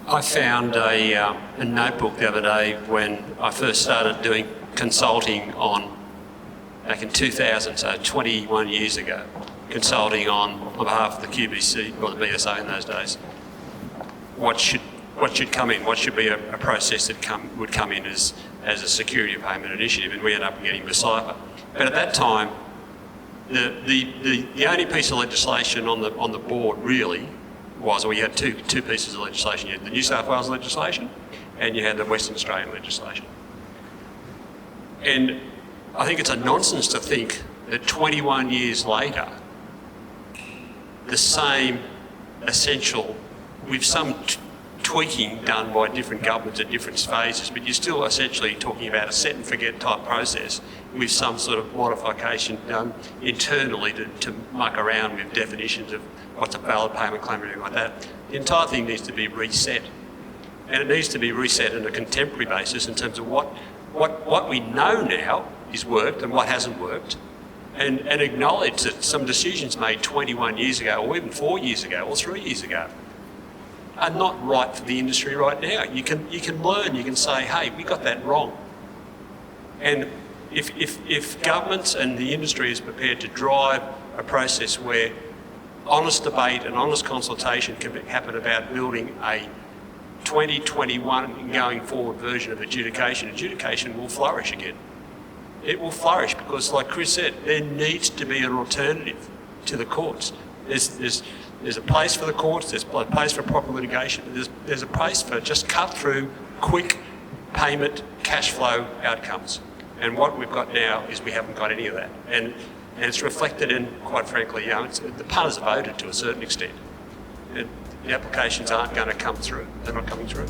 I found a notebook the other day when I first started doing consulting back in 2000, so 21 years ago, consulting on behalf of the QBC, or the BSA in those days. What should come in? What should be a process that would come in as a security of payment initiative? And we ended up getting Decipher. But at that time, the only piece of legislation on the board really was, or you had two pieces of legislation. You had the New South Wales legislation and you had the Western Australian legislation. And I think it's a nonsense to think that 21 years later, the same essential, with some tweaking done by different governments at different phases, but you're still essentially talking about a set and forget type process with some sort of modification done internally to muck around with definitions of what's a valid payment claim or anything like that. The entire thing needs to be reset. And it needs to be reset on a contemporary basis in terms of what we know now is worked and what hasn't worked, and acknowledge that some decisions made 21 years ago or even 4 years ago or 3 years ago are not right for the industry right now. You can learn, you can say, hey, we got that wrong. And if governments and the industry is prepared to drive a process where honest debate and honest consultation can happen about building a 2021 going forward version of adjudication will flourish again. It will flourish because, like Chris said, there needs to be an alternative to the courts. There's a place for the courts, there's a place for proper litigation, there's a place for just cut through, quick payment, cash flow outcomes. And what we've got now is we haven't got any of that. And it's reflected in, quite frankly, the punters voted to a certain extent. And the applications aren't going to come through. They're not coming through.